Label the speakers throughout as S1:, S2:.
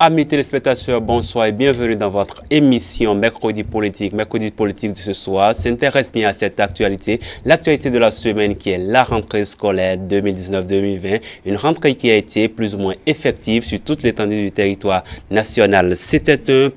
S1: Amis téléspectateurs, bonsoir et bienvenue dans votre émission Mercredi Politique. Mercredi Politique de ce soir s'intéresse bien à cette actualité, l'actualité de la semaine qui est la rentrée scolaire 2019-2020, une rentrée qui a été plus ou moins effective sur toute l'étendue du territoire national. C'était un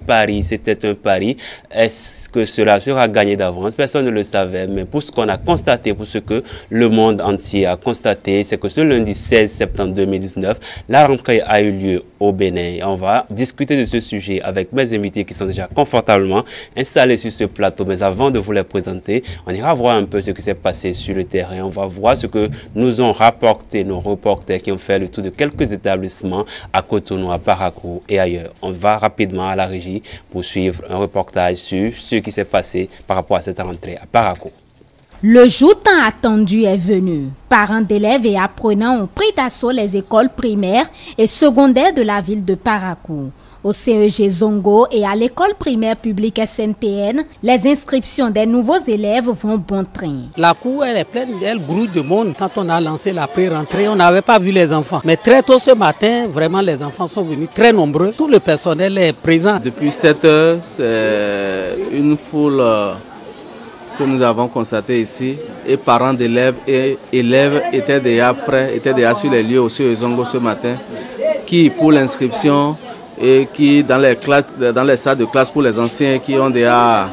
S1: pari. Est-ce que cela sera gagné d'avance? Personne ne le savait, mais pour ce qu'on a constaté, pour ce que le monde entier a constaté, c'est que ce lundi 16 septembre 2019, la rentrée a eu lieu au Bénin. On va discuter de ce sujet avec mes invités qui sont déjà confortablement installés sur ce plateau. Mais avant de vous les présenter, on ira voir un peu ce qui s'est passé sur le terrain. On va voir ce que nous ont rapporté nos reporters qui ont fait le tour de quelques établissements à Cotonou, à Parakou et ailleurs. On va rapidement à la régie pour suivre un reportage sur ce qui s'est passé par rapport à cette rentrée à Parakou.
S2: Le jour tant attendu est venu. Parents d'élèves et apprenants ont pris d'assaut les écoles primaires et secondaires de la ville de Parakou. Au CEG Zongo et à l'école primaire publique SNTN, les inscriptions des nouveaux élèves vont bon train.
S3: La cour elle est pleine, elle grouille de monde. Quand on a lancé la pré-rentrée, on n'avait pas vu les enfants. Mais très tôt ce matin, vraiment les enfants sont venus très nombreux. Tout le personnel est présent.
S4: Depuis 7 heures, c'est une foule que nous avons constaté ici, et parents d'élèves et élèves étaient déjà prêts, étaient déjà sur les lieux au CEG Zongo ce matin, qui pour l'inscription et qui dans les salles de classe pour les anciens qui ont déjà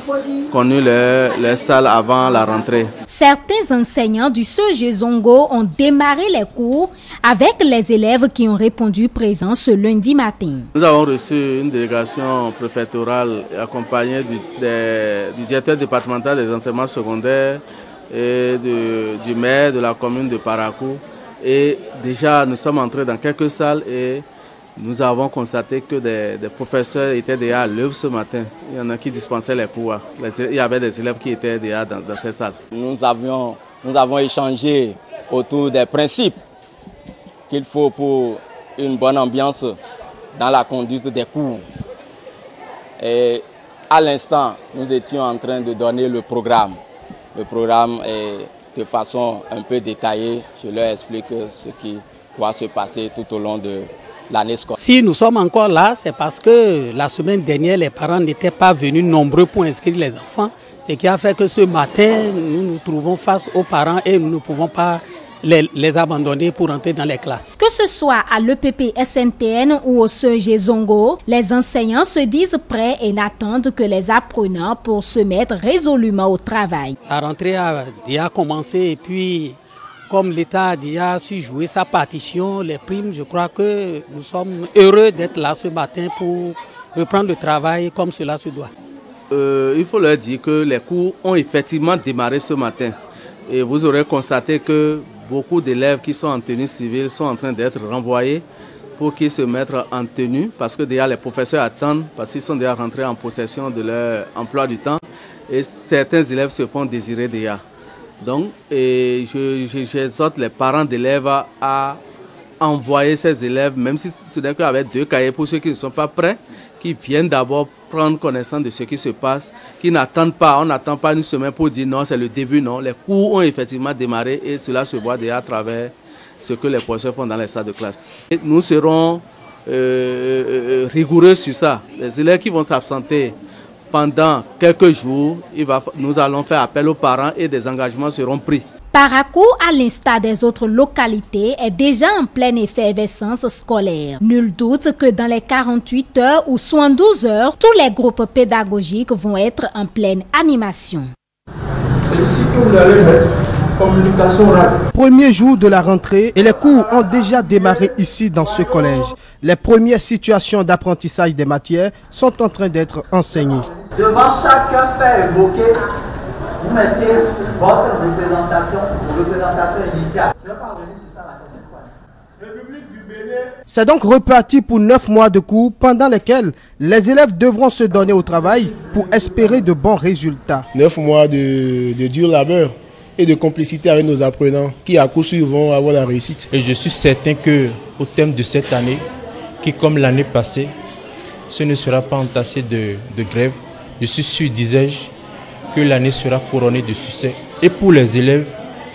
S4: connu leur salle avant la rentrée.
S2: Certains enseignants du CEG Zongo ont démarré les cours avec les élèves qui ont répondu présents ce lundi matin. Nous
S4: avons reçu une délégation préfectorale accompagnée du directeur départemental des enseignements secondaires et du maire de la commune de Parakou. Et déjà nous sommes entrés dans quelques salles et nous avons constaté que des professeurs étaient déjà à l'œuvre ce matin. Il y en a qui dispensaient les cours. Il y avait des élèves qui étaient déjà dans ces salles.
S5: Nous avons échangé autour des principes qu'il faut pour une bonne ambiance dans la conduite des cours. Et à l'instant, nous étions en train de donner le programme. Le programme est de façon un peu détaillée. Je leur explique ce qui doit se passer tout au long de l'année scolaire.
S3: Si nous sommes encore là, c'est parce que la semaine dernière, les parents n'étaient pas venus nombreux pour inscrire les enfants. Ce qui a fait que ce matin, nous nous trouvons face aux parents et nous ne pouvons pas les abandonner pour entrer dans les classes.
S2: Que ce soit à l'EPP SNTN ou au CEG Zongo, les enseignants se disent prêts et n'attendent que les apprenants pour se mettre résolument au travail.
S3: La rentrée a déjà commencé et puis comme l'État a déjà su jouer sa partition, les primes, je crois que nous sommes heureux d'être là ce matin pour reprendre le travail comme cela se doit.
S4: Il faut leur dire que les cours ont effectivement démarré ce matin. Et vous aurez constaté que beaucoup d'élèves qui sont en tenue civile sont en train d'être renvoyés pour qu'ils se mettent en tenue parce que déjà les professeurs attendent, parce qu'ils sont déjà rentrés en possession de leur emploi du temps et certains élèves se font désirer déjà. Donc, j'exhorte les parents d'élèves à envoyer ces élèves, même si ce n'est qu'avec 2 cahiers pour ceux qui ne sont pas prêts, qui viennent d'abord prendre connaissance de ce qui se passe, qui n'attendent pas, on n'attend pas une semaine pour dire non, c'est le début, non. Les cours ont effectivement démarré et cela se voit déjà à travers ce que les professeurs font dans les salles de classe. Et nous serons rigoureux sur ça. Les élèves qui vont s'absenter pendant quelques jours, nous allons faire appel aux parents et des engagements seront pris.
S2: Parakou, à l'instar des autres localités, est déjà en pleine effervescence scolaire. Nul doute que dans les 48 heures ou 72 heures, tous les groupes pédagogiques vont être en pleine animation.
S6: C'est ici que vous allez mettre communication orale. Premier jour de la rentrée et les cours ont déjà démarré ici dans ce collège. Les premières situations d'apprentissage des matières sont en train d'être enseignées.
S7: Devant chaque fait évoqué, vous mettez votre représentation initiale. Je ne vais pas revenir sur ça la prochaine fois.
S6: République du Bénin. C'est donc reparti pour 9 mois de cours pendant lesquels les élèves devront se donner au travail pour espérer de bons résultats.
S8: 9 mois de dur labeur et de complicité avec nos apprenants qui à coup sûr vont avoir la réussite.
S9: Et je suis certain qu'au thème de cette année, qui comme l'année passée, ce ne sera pas entaché de grève. Je suis sûr, disais-je, que l'année sera couronnée de succès et pour les élèves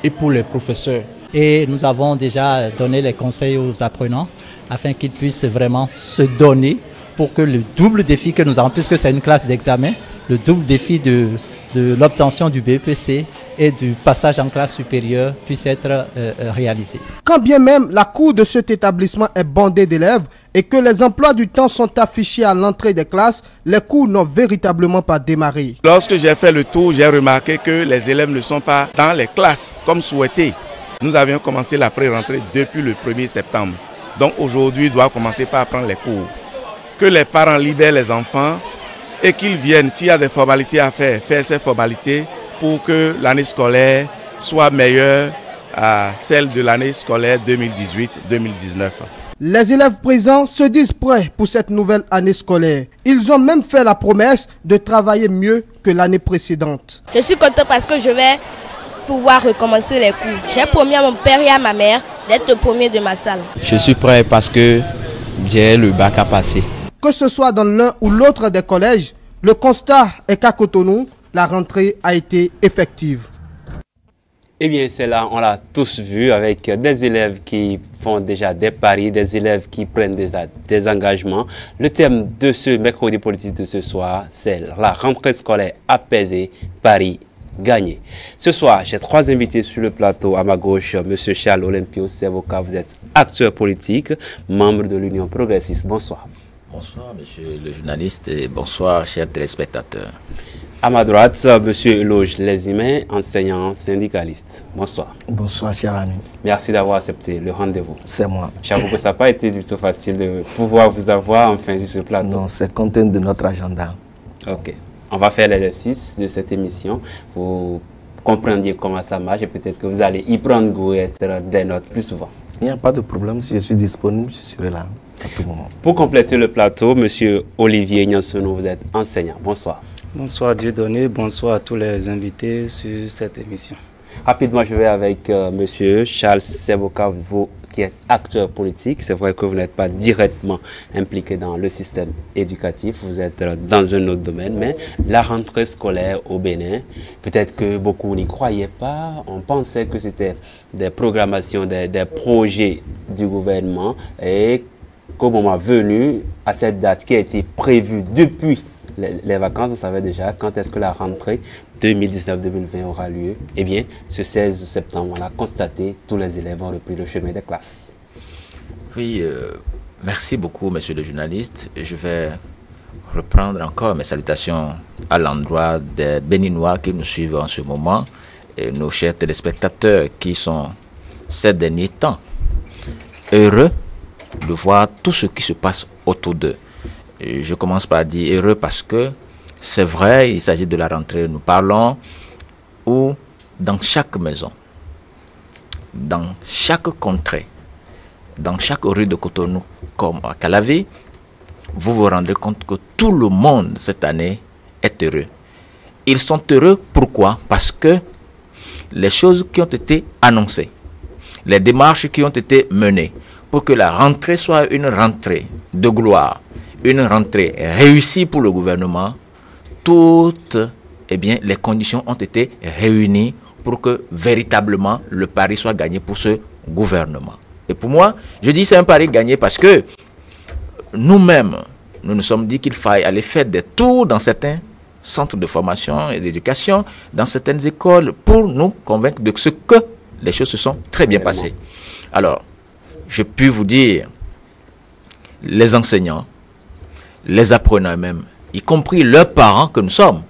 S9: et pour les professeurs.
S10: Et nous avons déjà donné les conseils aux apprenants afin qu'ils puissent vraiment se donner pour que le double défi que nous avons, puisque c'est une classe d'examen, le double défi de l'obtention du BEPC et du passage en classe supérieure puisse être réalisé.
S6: Quand bien même la cour de cet établissement est bondée d'élèves et que les emplois du temps sont affichés à l'entrée des classes, les cours n'ont véritablement pas démarré.
S11: Lorsque j'ai fait le tour, j'ai remarqué que les élèves ne sont pas dans les classes comme souhaité. Nous avions commencé la pré-rentrée depuis le 1er septembre. Donc aujourd'hui, on doit commencer par prendre les cours. Que les parents libèrent les enfants et qu'ils viennent, s'il y a des formalités à faire ces formalités pour que l'année scolaire soit meilleure à celle de l'année scolaire 2018-2019.
S6: Les élèves présents se disent prêts pour cette nouvelle année scolaire. Ils ont même fait la promesse de travailler mieux que l'année précédente.
S12: Je suis content parce que je vais pouvoir recommencer les cours. J'ai promis à mon père et à ma mère d'être le premier de ma salle.
S13: Je suis prêt parce que j'ai le bac à passer.
S6: Que ce soit dans l'un ou l'autre des collèges, le constat est qu'à Cotonou, la rentrée a été effective.
S1: Eh bien, c'est là, on l'a tous vu avec des élèves qui font déjà des paris, des élèves qui prennent déjà des engagements. Le thème de ce mercredi politique de ce soir, c'est la rentrée scolaire apaisée, paris gagné. Ce soir, j'ai trois invités sur le plateau. À ma gauche, M. Charles Olympio, c'est avocat, vous êtes acteur politique, membre de l'Union progressiste. Bonsoir.
S14: Bonsoir, monsieur le journaliste, et bonsoir, chers téléspectateurs.
S1: À ma droite, M. Eloge Lesimé, enseignant syndicaliste. Bonsoir.
S15: Bonsoir, cher ami.
S1: Merci d'avoir accepté le rendez-vous.
S15: C'est moi.
S1: J'avoue que ça n'a pas été du tout facile de pouvoir vous avoir enfin sur ce plateau.
S15: Non, c'est compte tenu de notre agenda.
S1: Ok. On va faire l'exercice de cette émission. Vous comprendiez comment ça marche et peut-être que vous allez y prendre goût et être des notes plus souvent.
S15: Il n'y a pas de problème. Si je suis disponible, je serai là à tout moment.
S1: Pour compléter le plateau, M. Olivier Nyansono, vous êtes enseignant. Bonsoir.
S16: Bonsoir Dieudonné, bonsoir à tous les invités sur cette émission.
S1: Rapidement, je vais avec M. Charles Seboka, vous qui êtes acteur politique. C'est vrai que vous n'êtes pas directement impliqué dans le système éducatif, vous êtes dans un autre domaine, mais la rentrée scolaire au Bénin, peut-être que beaucoup n'y croyaient pas, on pensait que c'était des programmations, des projets du gouvernement et qu'au moment venu, à cette date qui a été prévue depuis les vacances, on savait déjà quand est-ce que la rentrée 2019-2020 aura lieu. Eh bien, ce 16 septembre, on a constaté tous les élèves ont repris le chemin des classes.
S14: Oui, merci beaucoup, monsieur le journaliste. Je vais reprendre encore mes salutations à l'endroit des Béninois qui nous suivent en ce moment et nos chers téléspectateurs qui sont ces derniers temps heureux de voir tout ce qui se passe autour d'eux. Je commence par dire heureux parce que c'est vrai, il s'agit de la rentrée, nous parlons, où dans chaque maison, dans chaque contrée, dans chaque rue de Cotonou, comme à Calavi, vous vous rendez compte que tout le monde cette année est heureux. Ils sont heureux, pourquoi? Parce que les choses qui ont été annoncées, les démarches qui ont été menées pour que la rentrée soit une rentrée de gloire, une rentrée réussie pour le gouvernement, toutes les conditions ont été réunies pour que véritablement le pari soit gagné pour ce gouvernement. Et pour moi, je dis c'est un pari gagné parce que nous-mêmes, nous nous sommes dit qu'il fallait aller faire des tours dans certains centres de formation et d'éducation, dans certaines écoles, pour nous convaincre de ce que les choses se sont très bien passées. Alors, je puis vous dire, les enseignants, les apprenants eux-mêmes, y compris leurs parents que nous sommes,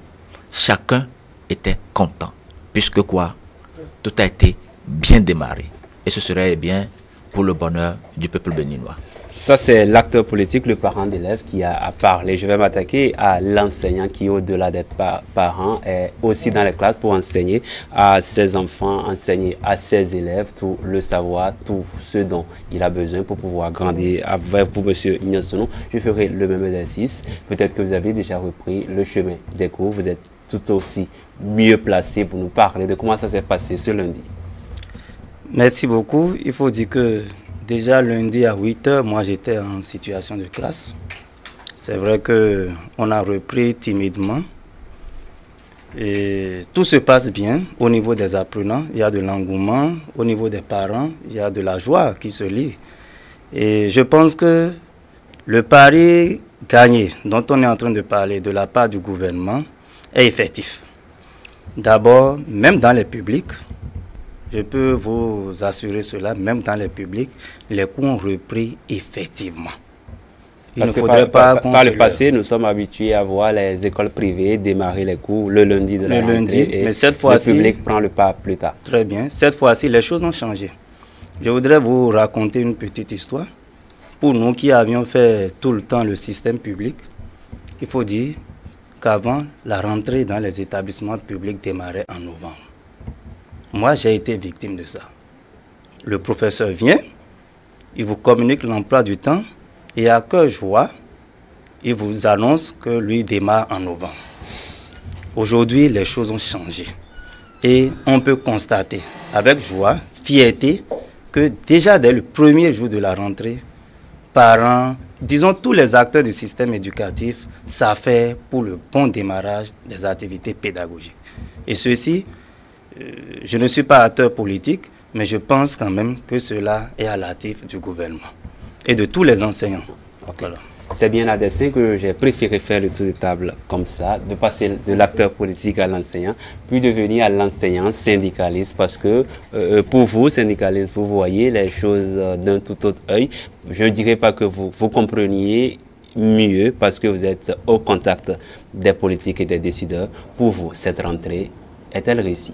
S14: chacun était content. Puisque quoi? Tout a été bien démarré. Et ce serait bien pour le bonheur du peuple béninois.
S1: Ça, c'est l'acteur politique, le parent d'élève qui a parlé. Je vais m'attaquer à l'enseignant qui, au-delà d'être parent, est aussi dans les classes pour enseigner à ses enfants, enseigner à ses élèves tout le savoir, tout ce dont il a besoin pour pouvoir grandir. Avec vous, M. Nyansono, je ferai le même exercice. Peut-être que vous avez déjà repris le chemin des cours. Vous êtes tout aussi mieux placé pour nous parler de comment ça s'est passé ce lundi.
S16: Merci beaucoup. Il faut dire que déjà lundi à 8 h, moi j'étais en situation de classe. C'est vrai qu'on a repris timidement. Et tout se passe bien au niveau des apprenants. Il y a de l'engouement. Au niveau des parents, il y a de la joie qui se lie. Et je pense que le pari gagné, dont on est en train de parler de la part du gouvernement, est effectif. D'abord, même dans les publics, je peux vous assurer cela, même dans les publics, les cours ont repris effectivement.
S1: Parce que par le passé, nous sommes habitués à voir les écoles privées démarrer les cours le lundi de la rentrée et
S16: mais cette fois-ci,
S1: le public prend le pas plus tard.
S16: Très bien. Cette fois-ci, les choses ont changé. Je voudrais vous raconter une petite histoire. Pour nous qui avions fait tout le temps le système public, il faut dire qu'avant, la rentrée dans les établissements publics démarrait en novembre. Moi, j'ai été victime de ça. Le professeur vient, il vous communique l'emploi du temps, et à cœur joie, il vous annonce que lui démarre en novembre. Aujourd'hui, les choses ont changé. Et on peut constater avec joie, fierté, que déjà dès le premier jour de la rentrée, parents, disons tous les acteurs du système éducatif, ça fait pour le bon démarrage des activités pédagogiques. Et ceci, je ne suis pas acteur politique, mais je pense quand même que cela est à l'actif du gouvernement et de tous les enseignants.
S1: Okay. Voilà. C'est bien à dessein que j'ai préféré faire le tour de table comme ça, de passer de l'acteur politique à l'enseignant, puis de venir à l'enseignant syndicaliste, parce que pour vous, syndicalistes, vous voyez les choses d'un tout autre œil. Je ne dirais pas que vous compreniez mieux, parce que vous êtes au contact des politiques et des décideurs. Pour vous, cette rentrée est-elle réussie?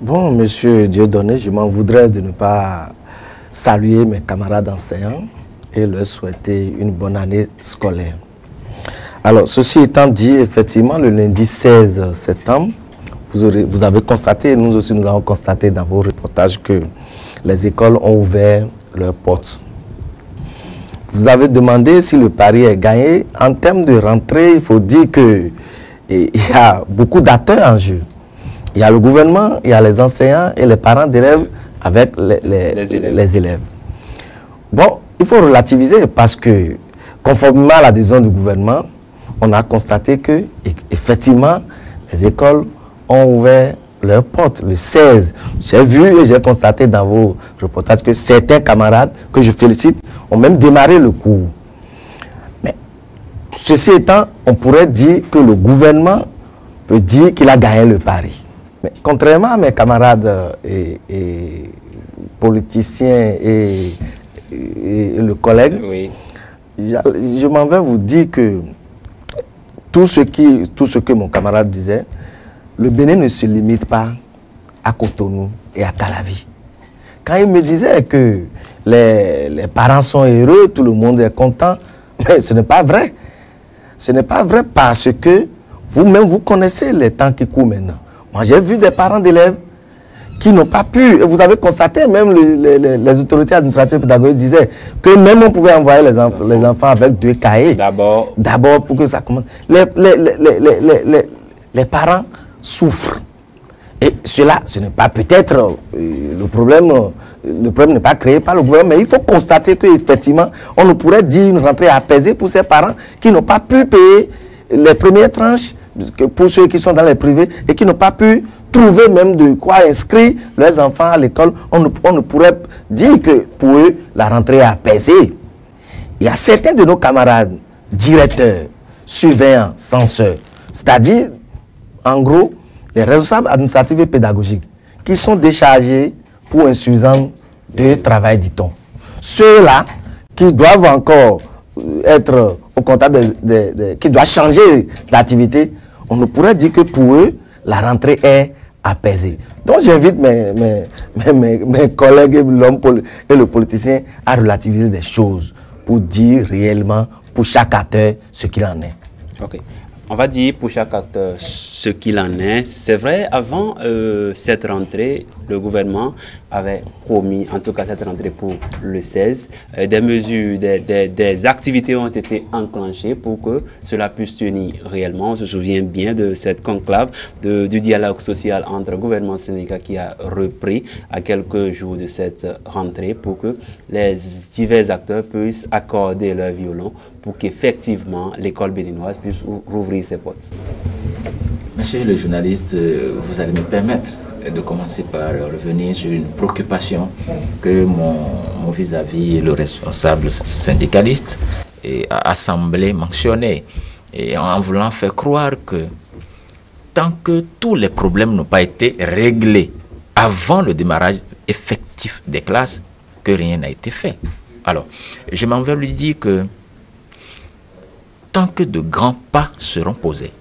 S15: Bon, monsieur Dieudonné, je m'en voudrais de ne pas saluer mes camarades enseignants et leur souhaiter une bonne année scolaire. Alors, ceci étant dit, effectivement, le lundi 16 septembre, vous avez constaté, nous aussi nous avons constaté dans vos reportages que les écoles ont ouvert leurs portes. Vous avez demandé si le pari est gagné. En termes de rentrée, il faut dire qu'il y a beaucoup d'acteurs en jeu. Il y a le gouvernement, il y a les enseignants et les parents d'élèves avec les élèves. Bon, il faut relativiser parce que, conformément à la décision du gouvernement, on a constaté que, effectivement, les écoles ont ouvert leurs portes le 16. J'ai vu et j'ai constaté dans vos reportages que certains camarades, que je félicite, ont même démarré le cours. Mais, ceci étant, on pourrait dire que le gouvernement peut dire qu'il a gagné le pari. Mais contrairement à mes camarades et politiciens et le collègue, oui, je m'en vais vous dire que tout ce que mon camarade disait, le Bénin ne se limite pas à Cotonou et à Calavi. Quand il me disait que les parents sont heureux, tout le monde est content, mais ce n'est pas vrai. Ce n'est pas vrai parce que vous-même, vous connaissez les temps qui courent maintenant. Moi, j'ai vu des parents d'élèves qui n'ont pas pu, et vous avez constaté, même les autorités administratives pédagogiques disaient que même on pouvait envoyer les enfants avec 2 cahiers. D'abord pour que ça commence. Les parents souffrent. Et cela, ce n'est pas peut-être le problème n'est pas créé par le gouvernement, mais il faut constater qu'effectivement, on ne pourrait dire une rentrée apaisée pour ces parents qui n'ont pas pu payer les premières tranches, pour ceux qui sont dans les privés et qui n'ont pas pu trouver même de quoi inscrire leurs enfants à l'école. On ne pourrait dire que pour eux, la rentrée est apaisée. Il y a certains de nos camarades, directeurs, surveillants, censeurs, c'est-à-dire, en gros, les responsables administratifs et pédagogiques qui sont déchargés pour insuffisance de travail, dit-on. Ceux-là qui doivent encore être au contact qui doivent changer d'activité, on ne pourrait dire que pour eux, la rentrée est apaisée. Donc j'invite mes collègues et le politicien à relativiser des choses pour dire réellement pour chaque acteur ce qu'il en est.
S1: Ok. On va dire pour chaque acteur ce qu'il en est. C'est vrai, avant cette rentrée, le gouvernement avait promis, en tout cas cette rentrée pour le 16, des mesures, des activités ont été enclenchées pour que cela puisse tenir réellement. On se souvient bien de cette conclave, du dialogue social entre gouvernement et syndicat qui a repris à quelques jours de cette rentrée pour que les divers acteurs puissent accorder leur violon pour qu'effectivement l'école béninoise puisse rouvrir ses portes.
S14: Monsieur le journaliste, vous allez me permettre de commencer par revenir sur une préoccupation que mon vis-à-vis, le responsable syndicaliste, a semblé mentionner, et en voulant faire croire que tant que tous les problèmes n'ont pas été réglés avant le démarrage effectif des classes, que rien n'a été fait. Alors, je m'en vais lui dire que tant que de grands pas seront posés,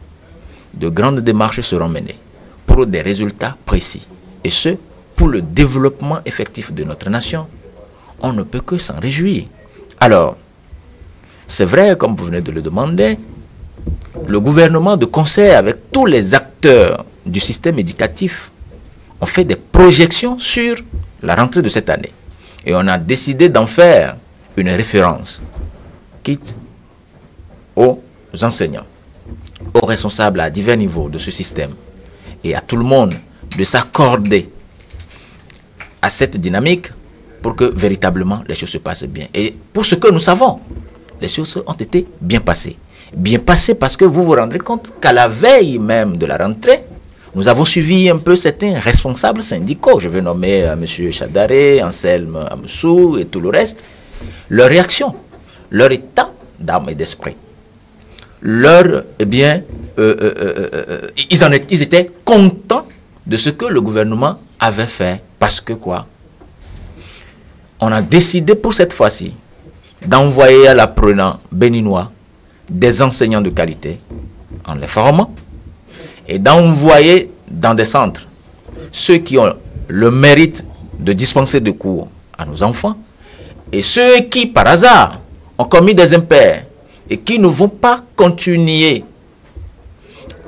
S14: de grandes démarches seront menées pour des résultats précis, et ce, pour le développement effectif de notre nation, on ne peut que s'en réjouir. Alors, c'est vrai, comme vous venez de le demander, le gouvernement, de concert avec tous les acteurs du système éducatif, ont fait des projections sur la rentrée de cette année. Et on a décidé d'en faire une référence, quitte aux enseignants, aux responsables à divers niveaux de ce système, et à tout le monde de s'accorder à cette dynamique pour que véritablement les choses se passent bien. Et pour ce que nous savons, les choses ont été bien passées. Bien passées parce que vous vous rendrez compte qu'à la veille même de la rentrée, nous avons suivi un peu certains responsables syndicaux. Je vais nommer M. Chadaré, Anselme Amoussou et tout le reste. Leur réaction, leur état d'âme et d'esprit, leur, eh bien, ils étaient contents de ce que le gouvernement avait fait. Parce que quoi? On a décidé pour cette fois-ci d'envoyer à l'apprenant béninois des enseignants de qualité en les formant et d'envoyer dans des centres ceux qui ont le mérite de dispenser des cours à nos enfants et ceux qui, par hasard, ont commis des impairs et qui ne vont pas continuer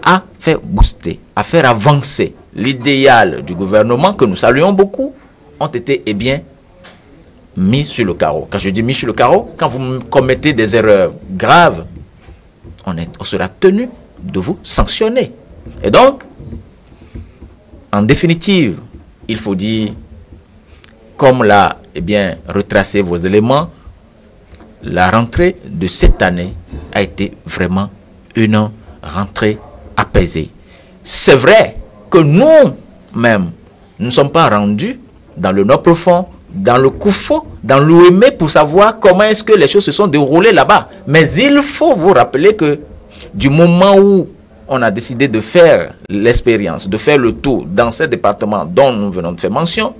S14: à faire booster, à faire avancer l'idéal du gouvernement que nous saluons beaucoup, ont été, eh bien, mis sur le carreau. Quand je dis mis sur le carreau, quand vous commettez des erreurs graves, on sera tenu de vous sanctionner. Et donc, en définitive, il faut dire, comme l'a, eh bien, retracé vos éléments, la rentrée de cette année a été vraiment une rentrée apaisée. C'est vrai que nous-mêmes, nous ne sommes pas rendus dans le Nord profond, dans le Koufo, dans l'Ouémé pour savoir comment est-ce que les choses se sont déroulées là-bas. Mais il faut vous rappeler que du moment où on a décidé de faire l'expérience, de faire le tour dans ces départements dont nous venons de faire mention,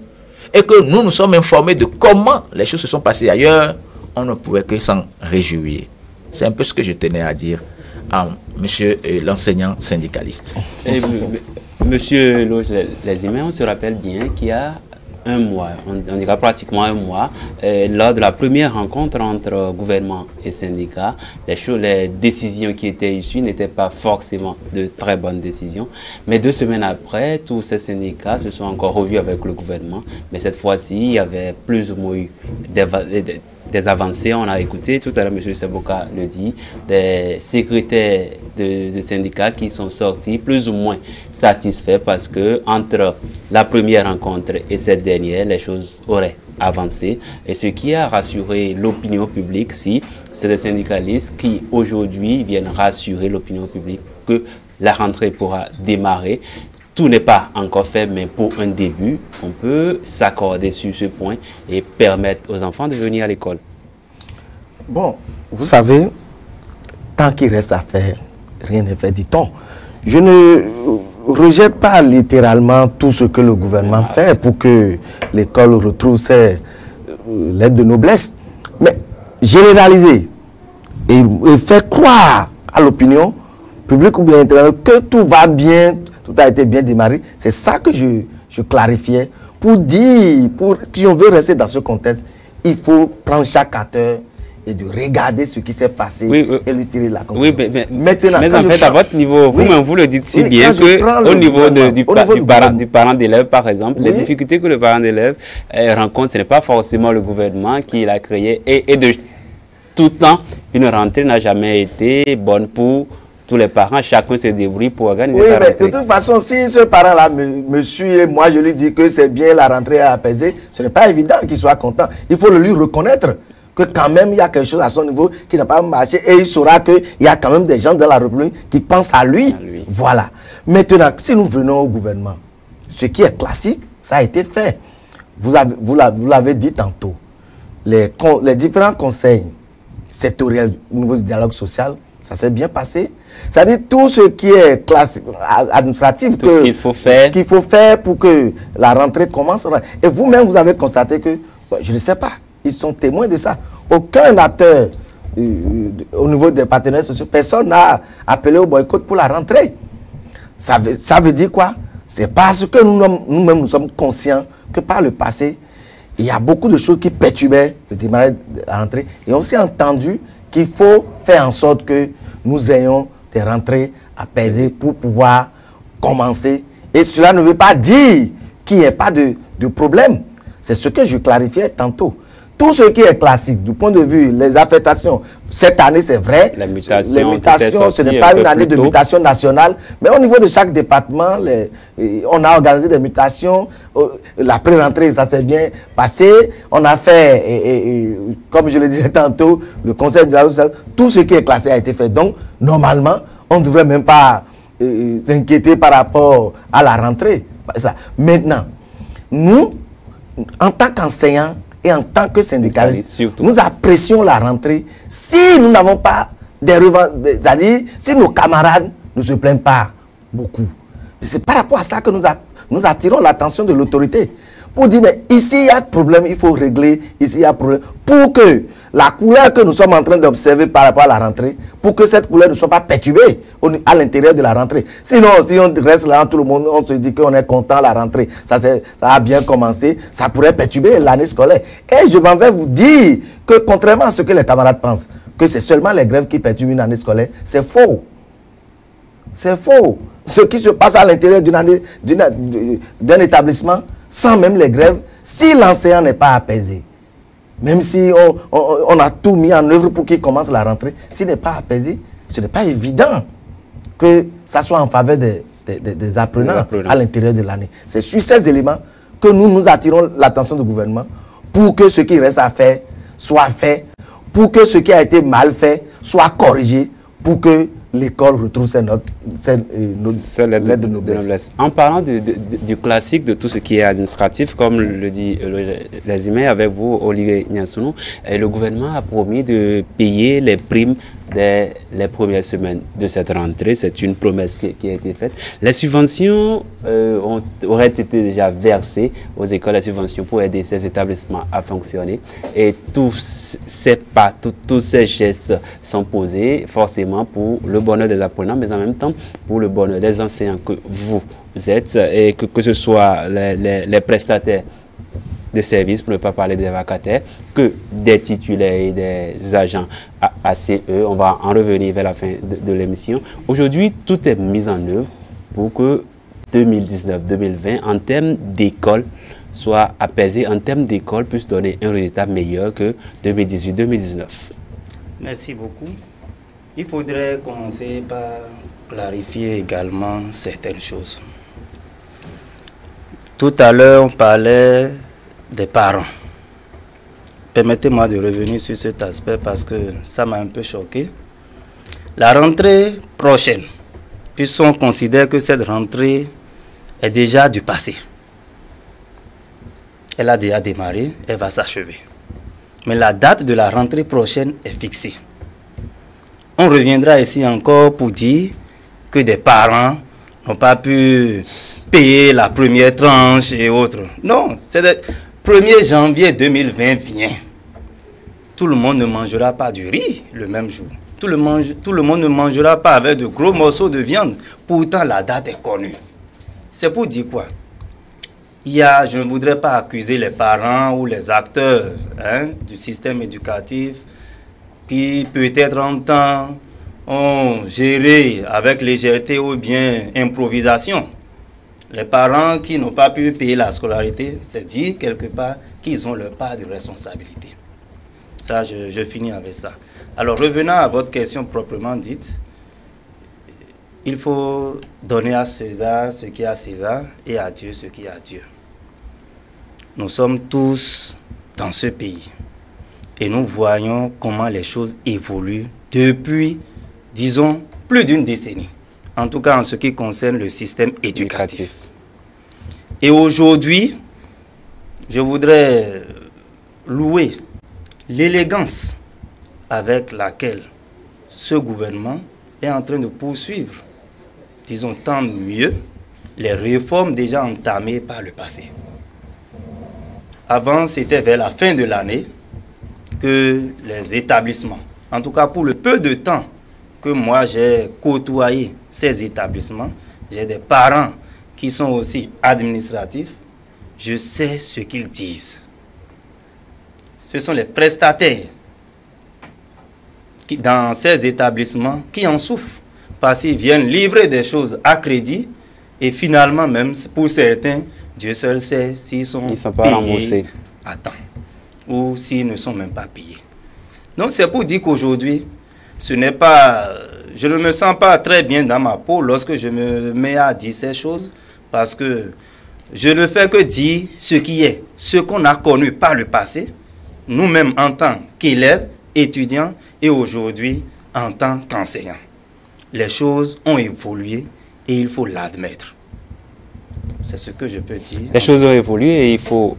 S14: et que nous nous sommes informés de comment les choses se sont passées ailleurs, on ne pouvait que s'en réjouir. C'est un peu ce que je tenais à dire à monsieur l'enseignant syndicaliste.
S1: Et, monsieur Lesimé, on se rappelle bien qu'il y a un mois, on dira pratiquement un mois, lors de la première rencontre entre gouvernement et syndicats, les décisions qui étaient issues n'étaient pas forcément de très bonnes décisions. Mais 2 semaines après, tous ces syndicats se sont encore revus avec le gouvernement. Mais cette fois-ci, il y avait plus ou moins eu des avancées. On a écouté tout à l'heure, M. Seboka le dit, des secrétaires de syndicats qui sont sortis plus ou moins satisfaits parce que entre la première rencontre et cette dernière, les choses auraient avancé. Et ce qui a rassuré l'opinion publique, c'est des syndicalistes qui aujourd'hui viennent rassurer l'opinion publique que la rentrée pourra démarrer. Tout n'est pas encore fait, mais pour un début, on peut s'accorder sur ce point et permettre aux enfants de venir à l'école.
S15: Bon, vous savez, tant qu'il reste à faire, rien n'est fait, dit-on. Je ne rejette pas littéralement tout ce que le gouvernement fait pour que l'école retrouve ses lettres de noblesse. Mais généraliser et faire croire à l'opinion publique ou bien intérieure que tout va bien, tout a été bien démarré, c'est ça que je clarifiais pour dire, si on veut rester dans ce contexte, il faut prendre chaque acteur et de regarder ce qui s'est passé et lui tirer la conclusion. Oui,
S1: mais en fait, à votre niveau, vous-même, vous le dites si bien qu'au niveau du parent d'élève, par exemple, les difficultés que le parent d'élève rencontre, ce n'est pas forcément le gouvernement qui l'a créé. Et de tout temps, une rentrée n'a jamais été bonne pour tous les parents. Chacun se débrouille pour organiser sa rentrée.
S15: De toute façon, si ce parent-là me suit et moi, je lui dis que c'est bien, la rentrée à apaiser, ce n'est pas évident qu'il soit content. Il faut le lui reconnaître que quand même, il y a quelque chose à son niveau qui n'a pas marché et il saura qu'il y a quand même des gens dans la République qui pensent à lui. Voilà. Maintenant, si nous venons au gouvernement, ce qui est classique, ça a été fait. Vous l'avez dit tantôt. Les différents conseils sectoriel au niveau du dialogue social, ça s'est bien passé. C'est-à-dire tout ce qui est classique, administratif,
S1: tout ce qu'il faut faire
S15: pour que la rentrée commence. Et vous-même, vous avez constaté que, je ne sais pas, ils sont témoins de ça. Aucun acteur au niveau des partenaires sociaux, personne n'a appelé au boycott pour la rentrée. Ça veut dire quoi? C'est parce que nous-mêmes, nous sommes conscients que par le passé, il y a beaucoup de choses qui perturbaient le démarrage de la rentrée. Et on s'est entendu qu'il faut faire en sorte que nous ayons des rentrées apaisées pour pouvoir commencer. Et cela ne veut pas dire qu'il n'y ait pas de problème. C'est ce que je clarifiais tantôt. Tout ce qui est classique, du point de vue, les affectations, cette année c'est vrai, les mutations, ce n'est pas une année de mutation nationale, mais au niveau de chaque département, on a organisé des mutations, la pré-rentrée ça s'est bien passé, on a fait, comme je le disais tantôt, le conseil de dialogue social, tout ce qui est classé a été fait. Donc, normalement, on ne devrait même pas s'inquiéter par rapport à la rentrée. Maintenant, nous, en tant qu'enseignants, et en tant que syndicalistes, nous apprécions la rentrée si nous n'avons pas des revendications, c'est-à-dire si nos camarades ne se plaignent pas beaucoup. C'est par rapport à ça que nous attirons l'attention de l'autorité. Pour dire, mais ici il y a problème, il faut régler, ici il y a problème. Pour que la couleur que nous sommes en train d'observer par rapport à la rentrée, pour que cette couleur ne soit pas perturbée à l'intérieur de la rentrée. Sinon, si on reste là, tout le monde, on se dit qu'on est content la rentrée, ça a bien commencé, ça pourrait perturber l'année scolaire. Et je m'en vais vous dire que contrairement à ce que les camarades pensent, que c'est seulement les grèves qui perturbent une année scolaire, c'est faux. C'est faux. Ce qui se passe à l'intérieur d'un établissement, sans même les grèves, si l'enseignant n'est pas apaisé, même si on a tout mis en œuvre pour qu'il commence la rentrée, s'il n'est pas apaisé, ce n'est pas évident que ça soit en faveur des apprenants à l'intérieur de l'année. C'est sur ces éléments que nous attirons l'attention du gouvernement pour que ce qui reste à faire soit fait, pour que ce qui a été mal fait soit corrigé, pour que l'école retrouve ses lettres de noblesse.
S1: En parlant du classique de tout ce qui est administratif, comme le dit les emails avec vous, Olivier Niansounou, le gouvernement a promis de payer les primes dès les premières semaines de cette rentrée. C'est une promesse qui a été faite. Les subventions auraient été déjà versées aux écoles, les subventions pour aider ces établissements à fonctionner. Et tous ces pas, tous ces gestes sont posés forcément pour le bonheur des apprenants, mais en même temps pour le bonheur des enseignants que vous êtes, et que ce soit les prestataires de services, pour ne pas parler des vacataires, que des titulaires et des agents ACE. On va en revenir vers la fin de l'émission. Aujourd'hui, tout est mis en œuvre pour que 2019-2020, en termes d'école, soit apaisé, en termes d'école, puisse donner un résultat meilleur que 2018-2019.
S16: Merci beaucoup. Il faudrait commencer par clarifier également certaines choses. Tout à l'heure, on parlait des parents. Permettez-moi de revenir sur cet aspect parce que ça m'a un peu choqué. La rentrée prochaine, puisqu'on considère que cette rentrée est déjà du passé. Elle a déjà démarré, elle va s'achever. Mais la date de la rentrée prochaine est fixée. On reviendra ici encore pour dire que des parents n'ont pas pu payer la première tranche et autres. Non, c'est le 1er janvier 2020 vient. Tout le monde ne mangera pas du riz le même jour. Tout le monde ne mangera pas avec de gros morceaux de viande. Pourtant, la date est connue. C'est pour dire quoi? Je ne voudrais pas accuser les parents ou les acteurs du système éducatif qui peut-être en temps ont géré avec légèreté ou bien improvisation. Les parents qui n'ont pas pu payer la scolarité, c'est dire quelque part qu'ils ont leur part de responsabilité. Ça, je finis avec ça. Alors, revenant à votre question proprement dite, il faut donner à César ce qui est à César et à Dieu ce qui est à Dieu. Nous sommes tous dans ce pays et nous voyons comment les choses évoluent depuis, disons, plus d'une décennie. En tout cas en ce qui concerne le système éducatif. Et aujourd'hui, je voudrais louer l'élégance avec laquelle ce gouvernement est en train de poursuivre, disons tant mieux, les réformes déjà entamées par le passé. Avant, c'était vers la fin de l'année que les établissements, en tout cas pour le peu de temps que moi j'ai côtoyé ces établissements, j'ai des parents qui sont aussi administratifs, je sais ce qu'ils disent. Ce sont les prestataires qui, dans ces établissements qui en souffrent parce qu'ils viennent livrer des choses à crédit et finalement même pour certains, Dieu seul sait s'ils sont
S1: pas
S16: payés
S1: remboursés
S16: à temps ou s'ils ne sont même pas payés. Donc c'est pour dire qu'aujourd'hui, ce n'est pas, je ne me sens pas très bien dans ma peau lorsque je me mets à dire ces choses parce que je ne fais que dire ce qui est, ce qu'on a connu par le passé, nous-mêmes en tant qu'élèves, étudiants et aujourd'hui en tant qu'enseignants. Les choses ont évolué et il faut l'admettre. C'est ce que je peux dire.
S1: Les choses ont évolué et il faut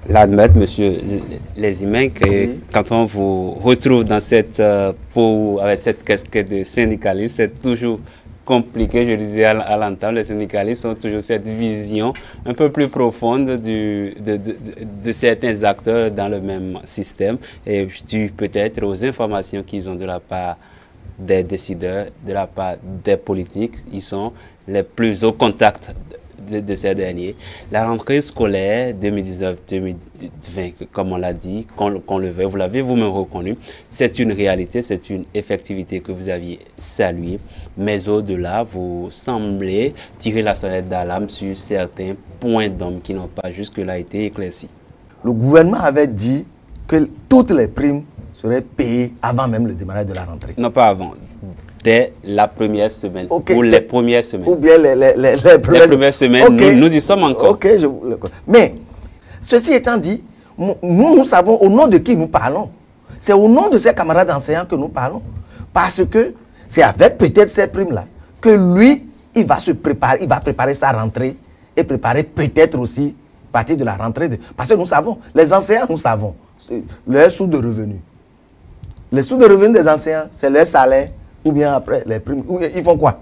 S1: l'admettre, monsieur Lézimen, que quand on vous retrouve dans cette peau, avec cette casquette de syndicaliste, c'est toujours compliqué. Je disais à l'entendre, les syndicalistes ont toujours cette vision un peu plus profonde de certains acteurs dans le même système et dû peut-être aux informations qu'ils ont de la part des décideurs, de la part des politiques. Ils sont les plus au contact de ces derniers. La rentrée scolaire 2019-2020, comme on l'a dit, qu'on le veuille, vous l'avez vous-même reconnu, c'est une réalité, c'est une effectivité que vous aviez saluée, mais au-delà, vous semblez tirer la sonnette d'alarme sur certains points d'hommes qui n'ont pas jusque-là été éclaircis.
S15: Le gouvernement avait dit que toutes les primes seraient payées avant même le démarrage de la rentrée.
S1: Non, pas avant. Dès la première semaine, ou les premières semaines.
S15: Ou bien les
S1: premières semaines, nous y sommes encore.
S15: Mais, ceci étant dit, nous savons au nom de qui nous parlons. C'est au nom de ces camarades enseignants que nous parlons. Parce que c'est avec peut-être ces primes-là que lui, il va se préparer, il va préparer sa rentrée et préparer peut-être aussi partir de la rentrée. Parce que nous savons, les enseignants, nous savons, leurs sous de revenus. Les sous de revenus des enseignants, c'est leur salaire. Ou bien après, les primes, ils font quoi?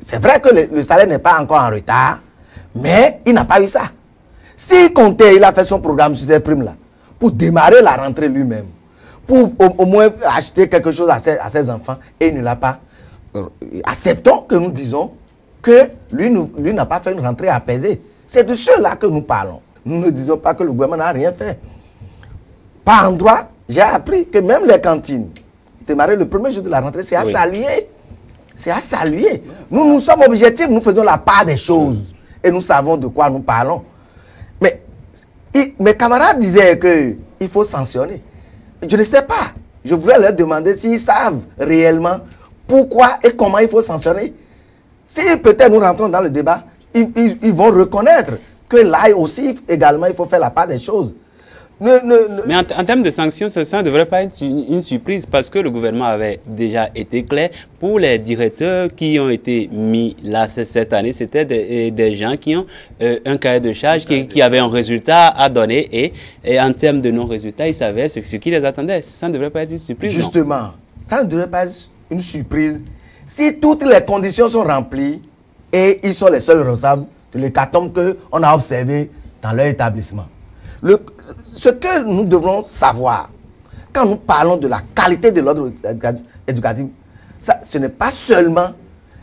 S15: C'est vrai que le salaire n'est pas encore en retard, mais il n'a pas eu ça. S'il comptait, il a fait son programme sur ces primes-là, pour démarrer la rentrée lui-même, pour au moins acheter quelque chose à ses enfants, et il ne l'a pas. Acceptons que nous disons que lui n'a pas fait une rentrée apaisée. C'est de ceux-là que nous parlons. Nous ne disons pas que le gouvernement n'a rien fait. Par endroit, j'ai appris que même les cantines, démarrer le premier jour de la rentrée, c'est à saluer. C'est à saluer. Nous sommes objectifs, nous faisons la part des choses. Et nous savons de quoi nous parlons. Mais mes camarades disaient qu'il faut sanctionner. Je ne sais pas. Je voulais leur demander s'ils savent réellement pourquoi et comment il faut sanctionner. Si peut-être nous rentrons dans le débat, ils vont reconnaître que là aussi, également, il faut faire la part des choses.
S1: Mais en termes de sanctions, ça ne devrait pas être une surprise parce que le gouvernement avait déjà été clair. Pour les directeurs qui ont été mis là cette année, c'était des gens qui ont un cahier de charge, qui avaient un résultat à donner et en termes de non-résultat, ils savaient ce qui les attendait. Ça ne devrait pas être une surprise.
S15: Justement, ça ne devrait pas être une surprise si toutes les conditions sont remplies et ils sont les seuls responsables de l'hécatombe qu'on a observé dans leur établissement. Ce que nous devrons savoir, quand nous parlons de la qualité de l'ordre éducatif, ce n'est pas seulement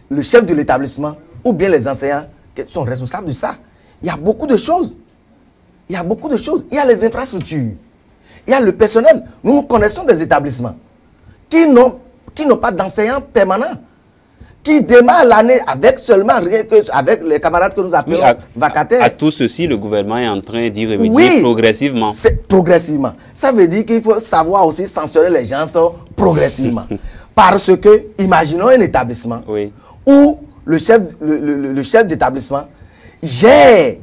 S15: le chef de l'établissement ou bien les enseignants qui sont responsables de ça. Il y a beaucoup de choses. Il y a beaucoup de choses. Il y a les infrastructures. Il y a le personnel. Nous connaissons des établissements qui n'ont pas d'enseignants permanents, qui démarrent l'année avec seulement rien que avec les camarades que nous appelons vacataires.
S1: À tout ceci, le gouvernement est en train d'y remédier progressivement.
S15: Progressivement. Ça veut dire qu'il faut savoir aussi sanctionner les gens progressivement. Parce que, imaginons un établissement où le chef d'établissement gère